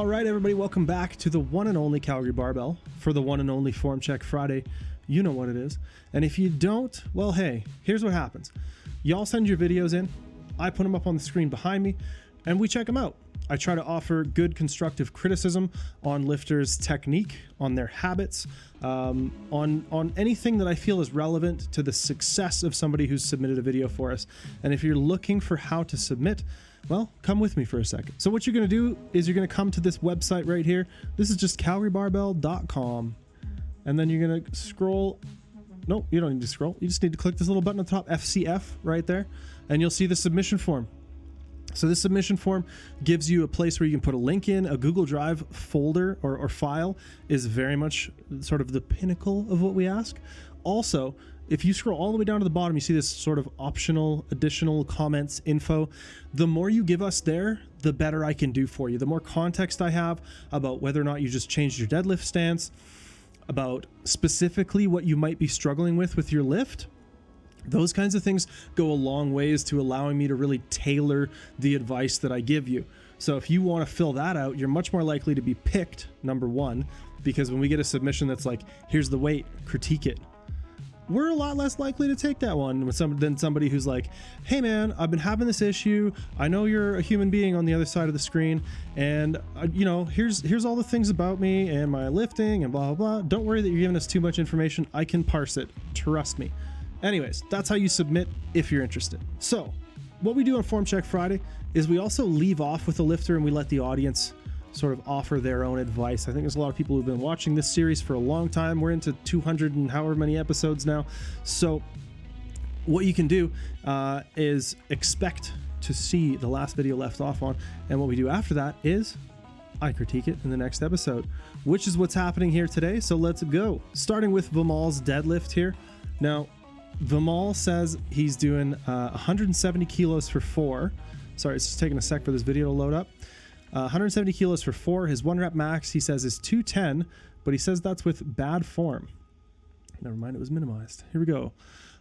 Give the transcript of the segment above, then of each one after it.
All right, everybody, welcome back to the one and only Calgary Barbell for the one and only Form Check Friday. You know what it is. And if you don't, well, hey, here's what happens. Y'all send your videos in, I put them up on the screen behind me, and we check them out. I try to offer good constructive criticism on lifters' technique, on their habits, on anything that I feel is relevant to the success of somebody who's submitted a video for us. And if you're looking for how to submit, well, come with me for a second. So what you're going to do is you're going to come to this website right here. This is just calgarybarbell.com. And then you're going to scroll. No, you don't need to scroll. You just need to click this little button on the top, FCF, right there. And you'll see the submission form. So this submission form gives you a place where you can put a link in. A Google Drive folder or file is very much sort of the pinnacle of what we ask. Also, if you scroll all the way down to the bottom, you see this sort of optional, additional comments, info. The more you give us there, the better I can do for you. The more context I have about whether or not you just changed your deadlift stance, about specifically what you might be struggling with your lift. Those kinds of things go a long ways to allowing me to really tailor the advice that I give you. So if you want to fill that out, you're much more likely to be picked, number one, because when we get a submission that's like, here's the weight, critique it, we're a lot less likely to take that one than somebody who's like, hey man, I've been having this issue. I know you're a human being on the other side of the screen, and you know, here's all the things about me and my lifting and blah, blah, blah. Don't worry that you're giving us too much information. I can parse it. Trust me. Anyways, that's how you submit if you're interested. So what we do on Form Check Friday is we also leave off with a lifter and we let the audience sort of offer their own advice. I think there's a lot of people who've been watching this series for a long time. We're into 200 and however many episodes now. So what you can do is expect to see the last video left off on. And what we do after that is I critique it in the next episode, which is what's happening here today. So let's go. Starting with Vimal's deadlift here. Now, Vimal says he's doing 170 kilos for 4. Sorry, it's just taking a sec for this video to load up. 170 kilos for 4. His 1 rep max, he says, is 210, but he says that's with bad form. Never mind, it was minimized. Here we go.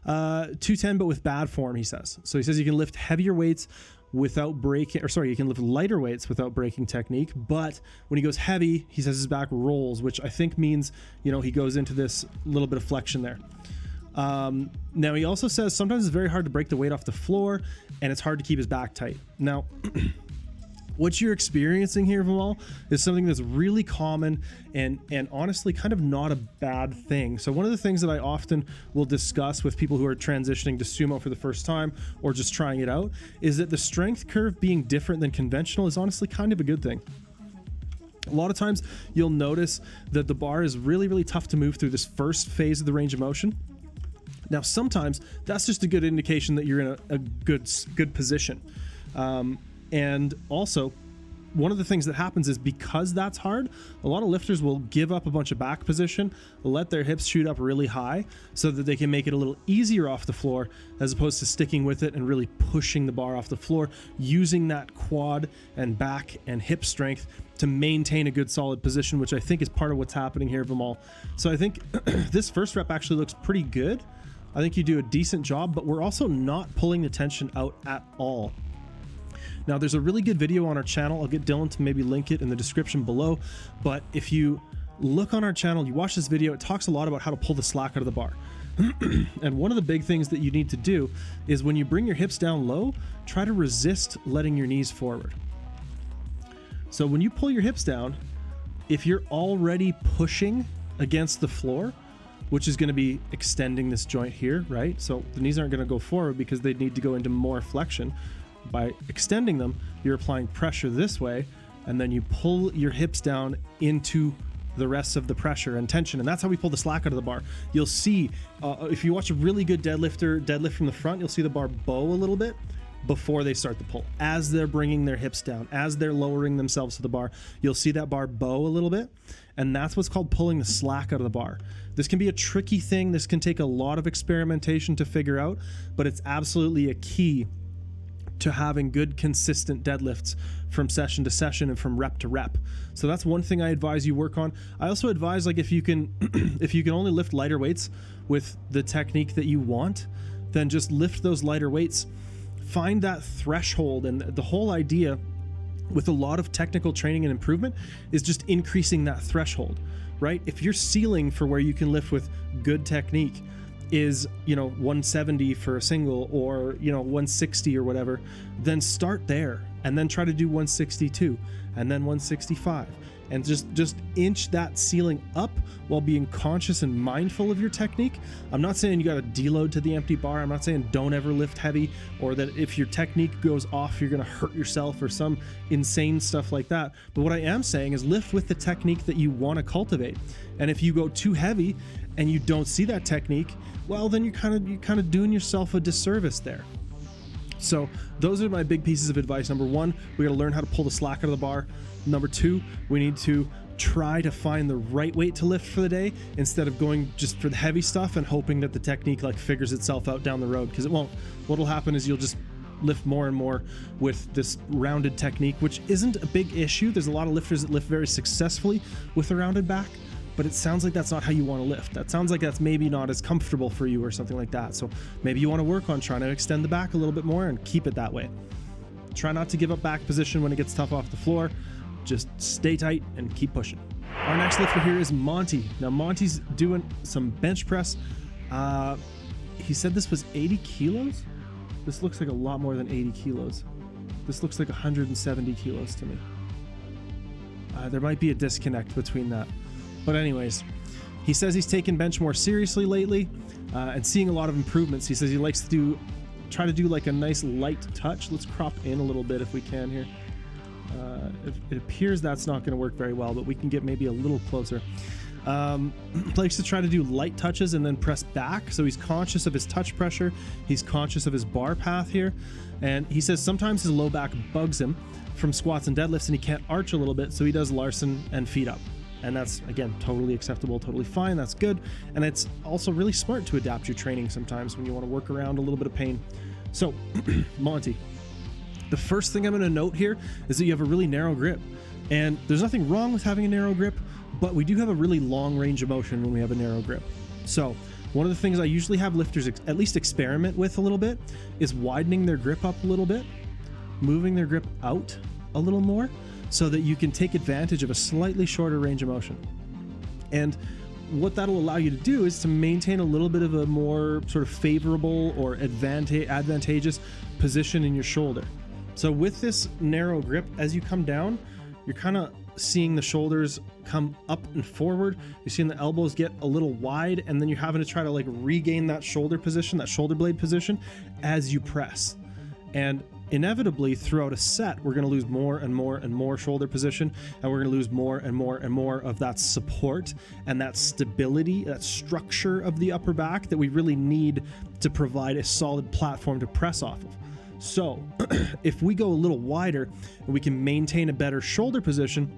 210, but with bad form, he says. So he says you can lift heavier weights without breaking, or sorry, you can lift lighter weights without breaking technique. But when he goes heavy, he says his back rolls, which I think means, you know, he goes into this little bit of flexion there. Now he also says sometimes it's very hard to break the weight off the floor and it's hard to keep his back tight. Now, what you're experiencing here, Vimal, is something that's really common and honestly kind of not a bad thing. So one of the things that I often will discuss with people who are transitioning to sumo for the first time or just trying it out is that the strength curve being different than conventional is honestly kind of a good thing. A lot of times you'll notice that the bar is really, really tough to move through this first phase of the range of motion. Now, sometimes that's just a good indication that you're in a good position. And also, one of the things that happens is because that's hard, a lot of lifters will give up a bunch of back position, let their hips shoot up really high so that they can make it a little easier off the floor as opposed to sticking with it and really pushing the bar off the floor, using that quad and back and hip strength to maintain a good solid position, which I think is part of what's happening here, Vimal. So I think this first rep actually looks pretty good. I think you do a decent job, but we're also not pulling the tension out at all. Now, there's a really good video on our channel. I'll get Dylan to maybe link it in the description below. But if you look on our channel, you watch this video, it talks a lot about how to pull the slack out of the bar. And one of the big things that you need to do is when you bring your hips down low, try to resist letting your knees forward. So when you pull your hips down, if you're already pushing against the floor, which is going to be extending this joint here, right? So the knees aren't going to go forward because they need to go into more flexion. By extending them, you're applying pressure this way, and then you pull your hips down into the rest of the pressure and tension, and that's how we pull the slack out of the bar. You'll see, if you watch a really good deadlifter deadlift from the front, you'll see the bar bow a little bit before they start the pull. As they're bringing their hips down, as they're lowering themselves to the bar, you'll see that bar bow a little bit, and that's what's called pulling the slack out of the bar. This can be a tricky thing. This can take a lot of experimentation to figure out, but it's absolutely a key to having good, consistent deadlifts from session to session and from rep to rep. So that's one thing I advise you work on. I also advise, like, if you can if you can only lift lighter weights with the technique that you want, then just lift those lighter weights. Find that threshold, and the whole idea with a lot of technical training and improvement is just increasing that threshold, right? If your ceiling for where you can lift with good technique is, 170 for a single, or 160 or whatever, then start there and then try to do 162 and then 165, and just inch that ceiling up while being conscious and mindful of your technique. I'm not saying you got to deload to the empty bar. I'm not saying don't ever lift heavy, or that if your technique goes off, you're going to hurt yourself, or some insane stuff like that. But what I am saying is lift with the technique that you want to cultivate. And if you go too heavy and you don't see that technique, well, then you're kind of doing yourself a disservice there. So those are my big pieces of advice. Number one, we got to learn how to pull the slack out of the bar. Number two, we need to try to find the right weight to lift for the day, instead of going just for the heavy stuff and hoping that the technique figures itself out down the road, because it won't. What'll happen is you'll just lift more and more with this rounded technique, which isn't a big issue. There's a lot of lifters that lift very successfully with a rounded back, but it sounds like that's not how you want to lift. That sounds like that's maybe not as comfortable for you or something like that. So maybe you want to work on trying to extend the back a little bit more and keep it that way. Try not to give up back position when it gets tough off the floor. Just stay tight and keep pushing. Our next lifter here is Monty. Now Monty's doing some bench press. He said this was 80 kilos. This looks like a lot more than 80 kilos. This looks like 170 kilos to me. There might be a disconnect between that. But anyways, he says he's taken bench more seriously lately and seeing a lot of improvements. He says he likes to try to do a nice light touch. Let's crop in a little bit if we can here. It appears that's not going to work very well, but we can get maybe a little closer. Likes to try to do light touches and then press back. So he's conscious of his touch pressure. He's conscious of his bar path here. And he says sometimes his low back bugs him from squats and deadlifts and he can't arch a little bit. So he does Larson and feet up. And that's, again, totally acceptable, totally fine. That's good. And it's also really smart to adapt your training sometimes when you want to work around a little bit of pain. So, Monty, the first thing I'm going to note here is that you have a really narrow grip. And there's nothing wrong with having a narrow grip, but we do have a really long range of motion when we have a narrow grip. So one of the things I usually have lifters at least experiment with a little bit is widening their grip up a little bit, moving their grip out a little more, so that you can take advantage of a slightly shorter range of motion. And what that'll allow you to do is to maintain a little bit of a more sort of favorable or advantageous position in your shoulder. So with this narrow grip, as you come down, you're kind of seeing the shoulders come up and forward. You're seeing the elbows get a little wide, and then you're having to try to regain that shoulder position, that shoulder blade position as you press. And inevitably throughout a set, we're going to lose more and more and more shoulder position, and we're going to lose more and more and more of that support and that stability, that structure of the upper back that we really need to provide a solid platform to press off of. So if we go a little wider and we can maintain a better shoulder position,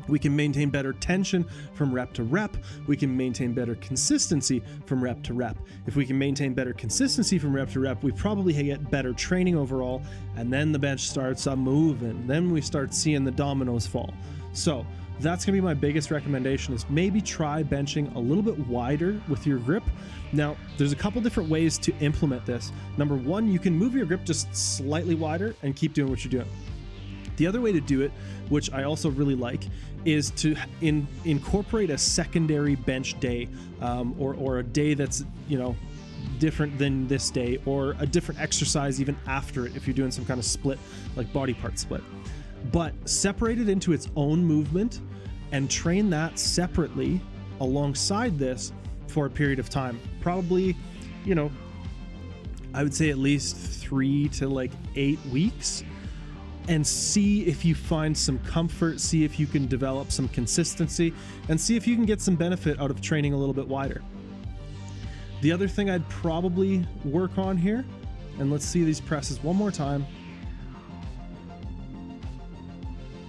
we can maintain better tension from rep to rep. We can maintain better consistency from rep to rep. If we can maintain better consistency from rep to rep, we probably get better training overall, and then the bench starts moving. Then we start seeing the dominoes fall. So that's going to be my biggest recommendation, is maybe try benching a little bit wider with your grip. Now, there's a couple different ways to implement this. Number one, you can move your grip just slightly wider and keep doing what you're doing. The other way to do it, which I also really like, is to incorporate a secondary bench day, or a day that's, different than this day, or a different exercise even after it if you're doing some kind of split, like body part split. But separate it into its own movement and train that separately alongside this for a period of time. Probably, I would say at least 3 to 8 weeks. And see if you find some comfort, see if you can develop some consistency, and see if you can get some benefit out of training a little bit wider. The other thing I'd probably work on here, and let's see these presses one more time,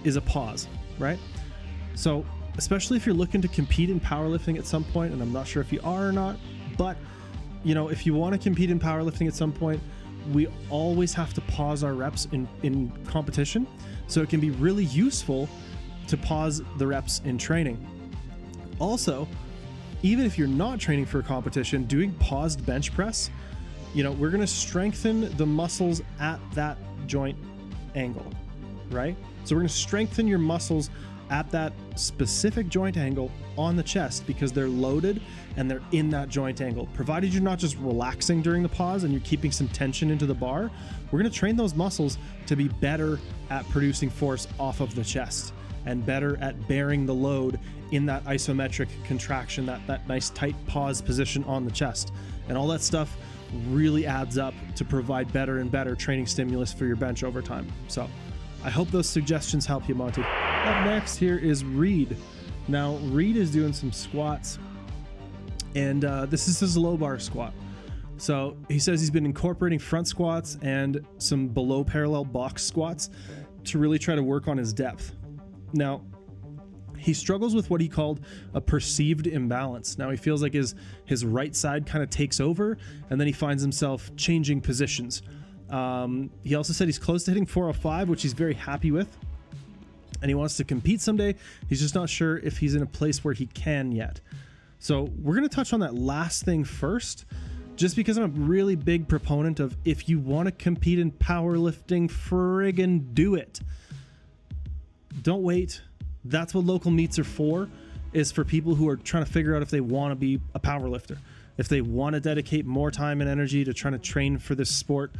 is a pause, right? So especially if you're looking to compete in powerlifting at some point, and I'm not sure if you are or not, but if you want to compete in powerlifting at some point, we always have to pause our reps in competition. So it can be really useful to pause the reps in training. Also, even if you're not training for a competition, doing paused bench press, we're going to strengthen the muscles at that joint angle, right? So we're going to strengthen your muscles at that specific joint angle on the chest because they're loaded and they're in that joint angle. Provided you're not just relaxing during the pause and you're keeping some tension into the bar, we're going to train those muscles to be better at producing force off of the chest and better at bearing the load in that isometric contraction, that nice tight pause position on the chest. And all that stuff really adds up to provide better and better training stimulus for your bench over time. So I hope those suggestions help you, Monty. Up next here is Reed. Now, Reed is doing some squats, and this is his low bar squat. So he says he's been incorporating front squats and some below parallel box squats to really try to work on his depth. Now, he struggles with what he called a perceived imbalance. Now, he feels like his right side kind of takes over, and then he finds himself changing positions. He also said he's close to hitting 405, which he's very happy with, and he wants to compete someday. He's just not sure if he's in a place where he can yet. So we're going to touch on that last thing first, just because I'm a really big proponent of, if you want to compete in powerlifting, friggin' do it. Don't wait. That's what local meets are for, is for people who are trying to figure out if they want to be a powerlifter, if they want to dedicate more time and energy to trying to train for this sport.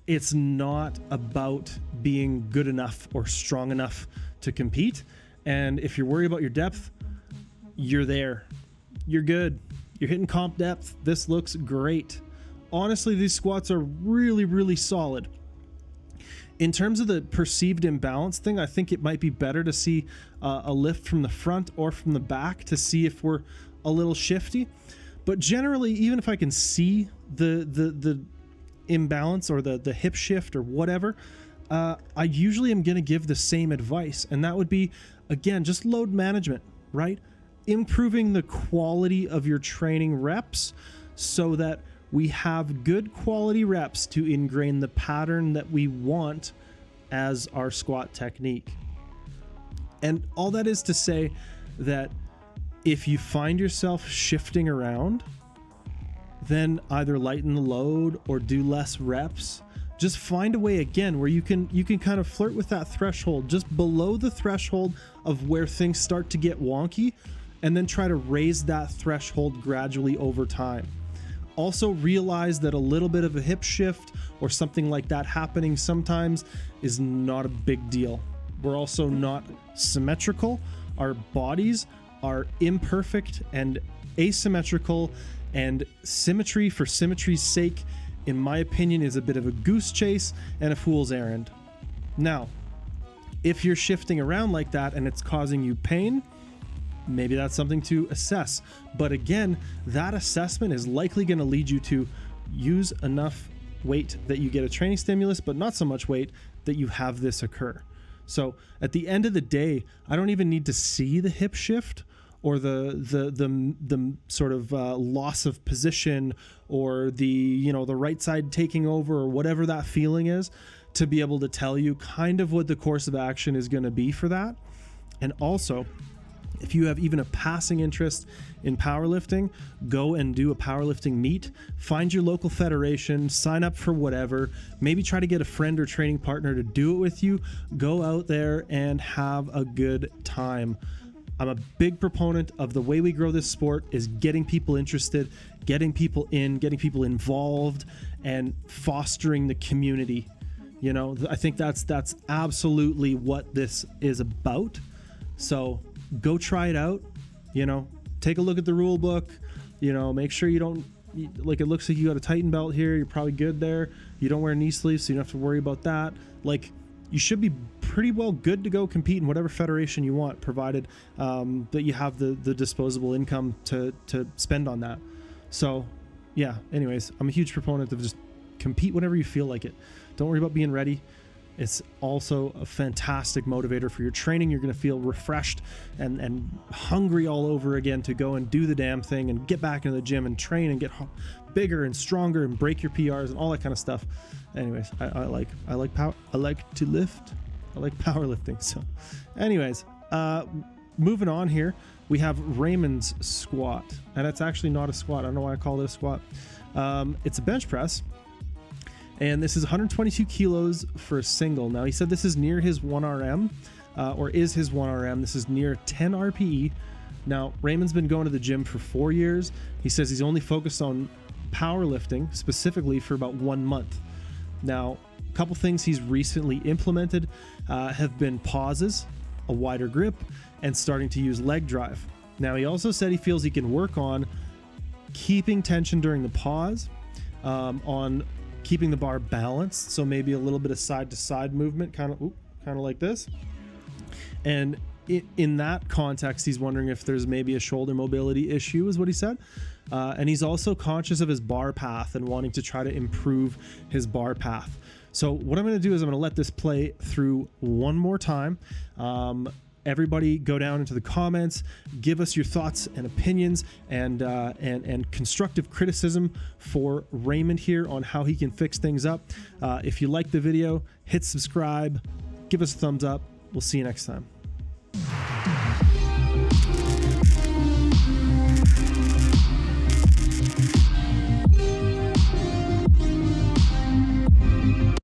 It's not about being good enough or strong enough to compete. And if you're worried about your depth, you're there. You're good. You're hitting comp depth. This looks great. Honestly, these squats are really, really solid. In terms of the perceived imbalance thing, I think it might be better to see a lift from the front or from the back to see if we're a little shifty. But generally, even if I can see the imbalance or the hip shift or whatever, I usually am going to give the same advice. And that would be, again, just load management, right? Improving the quality of your training reps so that we have good quality reps to ingrain the pattern that we want as our squat technique. And all that is to say that if you find yourself shifting around, then either lighten the load or do less reps. Just find a way, again, where you can kind of flirt with that threshold, just below the threshold of where things start to get wonky, and then try to raise that threshold gradually over time. Also realize that a little bit of a hip shift or something like that happening sometimes is not a big deal. We're also not symmetrical. Our bodies are imperfect and asymmetrical, and symmetry for symmetry's sake, in my opinion, is a bit of a goose chase and a fool's errand. Now, if you're shifting around like that and it's causing you pain, maybe that's something to assess. But again, that assessment is likely going to lead you to use enough weight that you get a training stimulus, but not so much weight that you have this occur. So at the end of the day, I don't even need to see the hip shift or the sort of loss of position or the right side taking over or whatever that feeling is, to be able to tell you kind of what the course of action is going to be for that. And also, if you have even a passing interest in powerlifting, go and do a powerlifting meet. Find your local federation, sign up for whatever, maybe try to get a friend or training partner to do it with you. Go out there and have a good time. I'm a big proponent of the way we grow this sport is getting people interested, getting people in, getting people involved, and fostering the community. I think that's absolutely what this is about. So go try it out, take a look at the rule book, make sure you don't, like, it looks like you got a Titan belt here. You're probably good there. You don't wear knee sleeves, so you don't have to worry about that. Like, you should be pretty well good to go compete in whatever federation you want, provided that you have the disposable income to spend on that. So yeah, anyways, I'm a huge proponent of just compete whenever you feel like it. Don't worry about being ready. It's also a fantastic motivator for your training. You're going to feel refreshed and hungry all over again to go and do the damn thing and get back into the gym and train and get bigger and stronger and break your PRs and all that kind of stuff. Anyways, I like to lift. I like powerlifting. So anyways, moving on here, we have Raymond's squat, and it's actually not a squat. I don't know why I call it a squat. It's a bench press. And this is 122 kilos for a single. Now he said this is near his 1RM, or is his 1RM. This is near 10 RPE. Now Raymond's been going to the gym for 4 years. He says he's only focused on powerlifting specifically for about 1 month. Now, a couple things he's recently implemented have been pauses, a wider grip, and starting to use leg drive. Now, he also said he feels he can work on keeping tension during the pause, on keeping the bar balanced, so maybe a little bit of side-to-side movement, kind of like this. And in that context, he's wondering if there's maybe a shoulder mobility issue, is what he said. And he's also conscious of his bar path and wanting to try to improve his bar path. So what I'm going to do is I'm going to let this play through one more time. Everybody go down into the comments, give us your thoughts and opinions and constructive criticism for Raymond here on how he can fix things up. If you like the video, hit subscribe, give us a thumbs up. We'll see you next time.